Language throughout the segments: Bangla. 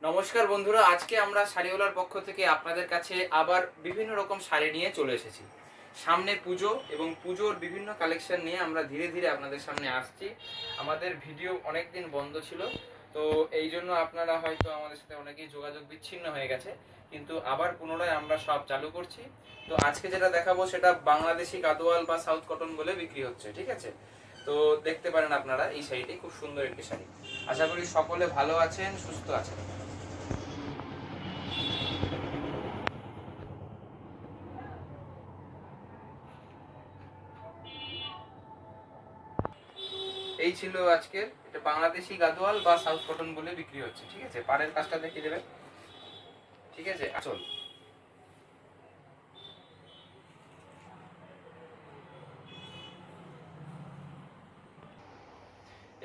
নমস্কার বন্ধুরা, আজকে আমরা শাড়িওয়ালার পক্ষ থেকে আপনাদের কাছে আবার বিভিন্ন রকম শাড়ি নিয়ে চলে এসেছি। সামনে পুজো এবং পুজোর বিভিন্ন কালেকশন নিয়ে আমরা ধীরে ধীরে আপনাদের সামনে আসছি। আমাদের ভিডিও অনেক দিন বন্ধ ছিল, তো এই জন্য আপনারা হয়তো আমাদের সাথে অনেকেই যোগাযোগ বিচ্ছিন্ন হয়ে গেছে, কিন্তু আবার পুনরায় আমরা সব চালু করছি। তো আজকে যেটা দেখাবো সেটা বাংলাদেশি গাদোয়াল বা সাউথ কটন বলে বিক্রি হচ্ছে, ঠিক আছে? তো দেখতে পারেন আপনারা, এই শাড়িটি খুব সুন্দর একটি শাড়ি। আশা করি সকলে ভালো আছেন, সুস্থ আছেন। এই ছিল আজকের, এটা বাংলাদেশি গাদোয়াল বা সাউথ কটন বলে বিক্রি হচ্ছে, ঠিক আছে? পাড়ের কাজটা দেখিয়ে দেবে, ঠিক আছে? চল,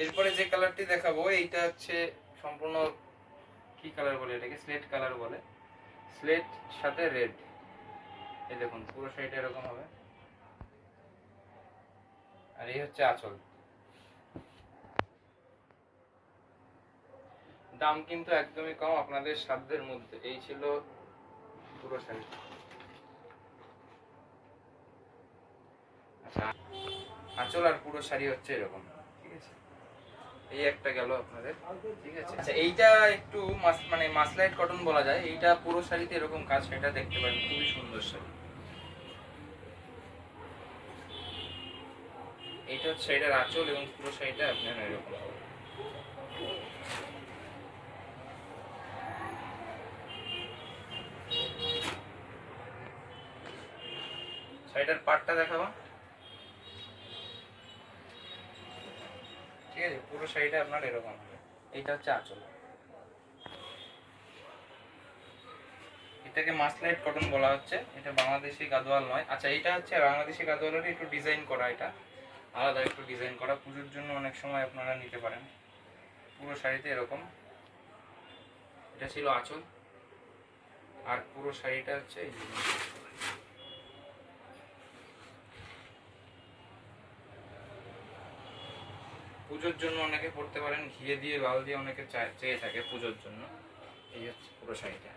এরপরে যে কালারটি দেখাবো এইটা হচ্ছে সম্পূর্ণ, কি কালার বলে এটাকে, স্লেট কালার বলে। স্লেট সাথে রেড, এই দেখুন পুরো শাড়িটা এরকম হবে। আর এই হচ্ছে আঁচল। দাম কিন্তু একদমই কম, আপনাদের সাধ্যের মধ্যে। এই ছিল পুরো শাড়ি। আচ্ছা, আঁচল আর পুরো শাড়ি হচ্ছে এরকম, ঠিক আছে? এই একটা গেল আপনাদের, ঠিক আছে? আচ্ছা, এইটা একটু মানে মাসলাইট কটন বলা যায়। এইটা পুরো শাড়িতে এরকম কাজ, সেটা দেখতে পারেন, খুবই সুন্দর শাড়ি। এইটা হচ্ছে শাড়িটার আঁচল এবং পুরো শাড়িটা আপনার এরকম। শাড়িটার পাটটা দেখাবো, ঠিক আছে? পুরো শাড়িটা আপনার এরকম হবে। এইটা হচ্ছে আঁচল। এটাকে মাসলাইট কটন বলা হচ্ছে, এটা বাংলাদেশি গাদোয়াল নয়। আচ্ছা, এটা হচ্ছে বাংলাদেশি গাদোয়ালের একটু ডিজাইন করা, এটা আলাদা একটু ডিজাইন করা। পুজোর জন্য অনেক সময় আপনারা নিতে পারেন। পুরো শাড়িতে এরকম। এটা ছিল আঁচল, আর পুরো শাড়িটা হচ্ছে এই যে। পুজোর জন্য অনেকে পড়তে পারেন, ঘিয়ে দিয়ে লাল দিয়ে অনেকে চেয়ে থাকে পুজোর জন্য। এই হচ্ছে পুরো শাড়িটা।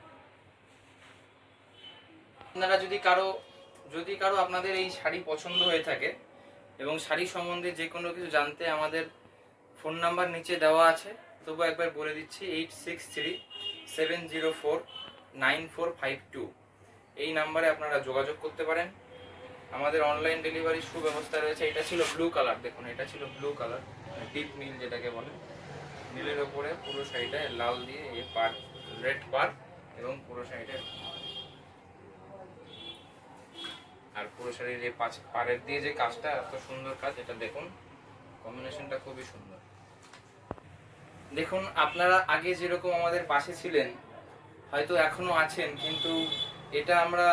আপনারা যদি কারো আপনাদের এই শাড়ি পছন্দ হয়ে থাকে এবং শাড়ি সম্বন্ধে যে কোনো কিছু জানতে, আমাদের ফোন নাম্বার নিচে দেওয়া আছে, তবু একবার বলে দিচ্ছি, 8637049452। এই নাম্বারে আপনারা যোগাযোগ করতে পারেন। আমাদের অনলাইন ডেলিভারির সুব্যবস্থা রয়েছে। এটা ছিল ব্লু কালার, দেখুন এটা ছিল ব্লু কালার, ডিপ নীল যেটাকে বলে। নীলের ওপরে পুরো শাড়িটায় লাল দিয়ে এই পার, রেড পার, এবং পুরো শাড়িটা, আর পুরো শাড়ির এই পাড়ের দিয়ে যে কাজটা, এত সুন্দর কাজ, এটা দেখুন, কম্বিনেশনটা খুবই সুন্দর। দেখুন, আপনারা আগে যেরকম আমাদের পাশে ছিলেন, হয়তো এখনো আছেন, কিন্তু এটা আমরা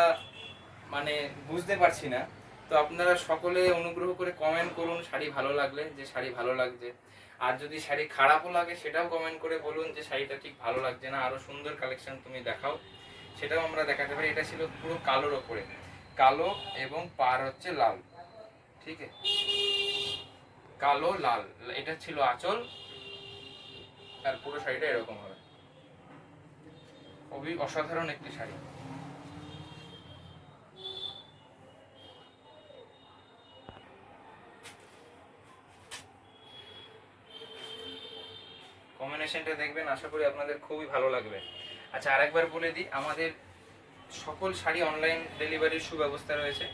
মানে বুঝতে পারছি না। তো আপনারা সকলে অনুগ্রহ করে কমেন্ট করুন শাড়ি ভালো লাগলে, যে শাড়ি ভালো লাগছে। আর যদি শাড়ি খারাপও লাগে সেটাও কমেন্ট করে বলুন যে শাড়িটা ঠিক ভালো লাগছে না, আরো সুন্দর কালেকশন তুমি দেখাও, সেটাও আমরা দেখাতে পারি। এটা ছিল পুরো কালোর ওপরে, কালো এবং পার হচ্ছে লাল, ঠিক আছে? কালো লাল, এটা ছিল আঁচল, আর পুরো শাড়িটা এরকম হবে। খুবই অসাধারণ একটি শাড়ি। কম্বিনেশনটা দেখবেন, আশা করি আপনাদের খুবই ভালো লাগবে। আচ্ছা, আরেকবার বলে দিই, আমাদের সকল শাড়ি অনলাইন ডেলিভারির সুব্যবস্থা রয়েছে।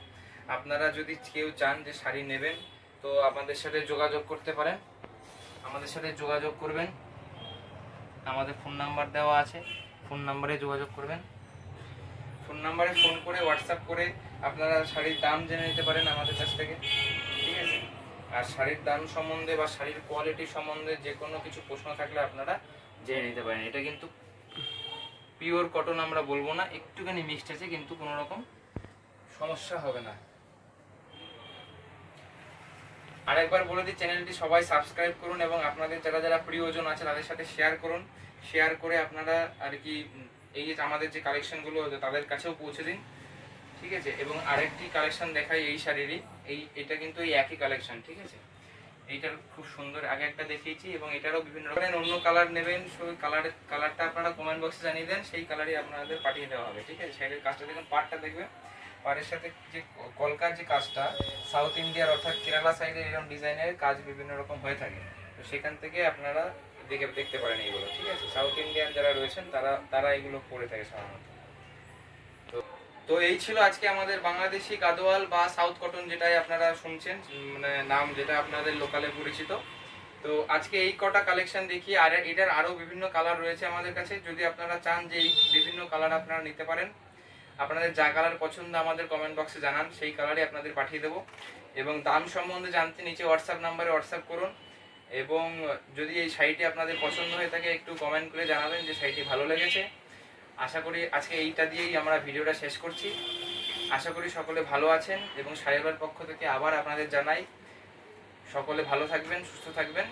আপনারা যদি কেউ চান যে শাড়ি নেবেন, তো আমাদের সাথে যোগাযোগ করতে পারেন। আমাদের সাথে যোগাযোগ করবেন, আমাদের ফোন নাম্বার দেওয়া আছে, ফোন নাম্বারে যোগাযোগ করবেন। ফোন নাম্বারে ফোন করে, হোয়াটসঅ্যাপ করে আপনারা শাড়ির দাম জেনে নিতে পারেন আমাদের কাছ থেকে, ঠিক আছে? আর শাড়ির দাম সম্বন্ধে বা শাড়ির কোয়ালিটি সম্বন্ধে যে কোনো কিছু প্রশ্ন থাকলে আপনারা জেনে নিতে পারেন। এটা কিন্তু পিওর কটন আমরা বলবো না, একটুখানি মিক্সড আছে, কিন্তু কোনো রকম সমস্যা হবে না। আরেকবার বলে দিই, চ্যানেলটি সবাই সাবস্ক্রাইব করুন এবং আপনাদের যারা যারা প্রিয়জন আছে তাদের সাথে শেয়ার করুন। শেয়ার করে আপনারা আর কি এই যে আমাদের যে কালেকশনগুলো তাদের কাছেও পৌঁছে দিন, ঠিক আছে? এবং আরেকটি কালেকশন দেখাই এই শাড়িরই, এটা কিন্তু এই একই কালেকশন, ঠিক আছে? এইটার খুব সুন্দর আগে একটা দেখিয়েছি, এবং এটারও বিভিন্ন রকমের অন্য কালার নেবেন, সেই কালারটা আপনারা কমেন্ট বক্সে জানিয়ে দেন, সেই কালারই আপনাদের পাঠিয়ে দেওয়া হবে। ঠিক আছে, সাইডের কাজটা দেখুন, পাড়টা দেখবেন, পাড়ের সাথে যে কলকার যে কাজটা সাউথ ইন্ডিয়ার অর্থাৎ কেরালা সাইডে এরকম ডিজাইনের কাজ বিভিন্ন রকম হয়ে থাকে, তো সেখান থেকে আপনারা দেখতে পারেন এইগুলো। ঠিক আছে, সাউথ ইন্ডিয়ান যারা রয়েছেন তারা তারা এগুলো পরে থাকে সাধারণত। তো তো এই ছিল আজকে আমাদের বাংলাদেশি গাদোয়াল বা সাউথ কটন, যেটাই আপনারা শুনছেন, মানে নাম যেটা আপনাদের লোকালে পরিচিত। তো আজকে এই কটা কালেকশন দেখি, আর এটার আরও বিভিন্ন কালার রয়েছে আমাদের কাছে। যদি আপনারা চান যে এই বিভিন্ন কালার আপনারা নিতে পারেন, আপনাদের যা কালার পছন্দ আমাদের কমেন্ট বক্সে জানান, সেই কালারই আপনাদের পাঠিয়ে দেবো। এবং দাম সম্বন্ধে জানতে নিচে হোয়াটসঅ্যাপ নাম্বারে হোয়াটসঅ্যাপ করুন। এবং যদি এই শাড়িটি আপনাদের পছন্দ হয়ে থাকে একটু কমেন্ট করে জানাবেন যে শাড়িটি ভালো লেগেছে। আশা করি আজকে এইটা দিয়েই আমরা ভিডিওটা শেষ করছি। আশা করি সকলে ভালো আছেন, এবং শাড়িওয়ালার পক্ষ থেকে আবার আপনাদের জানাই সকলে ভালো থাকবেন, সুস্থ থাকবেন।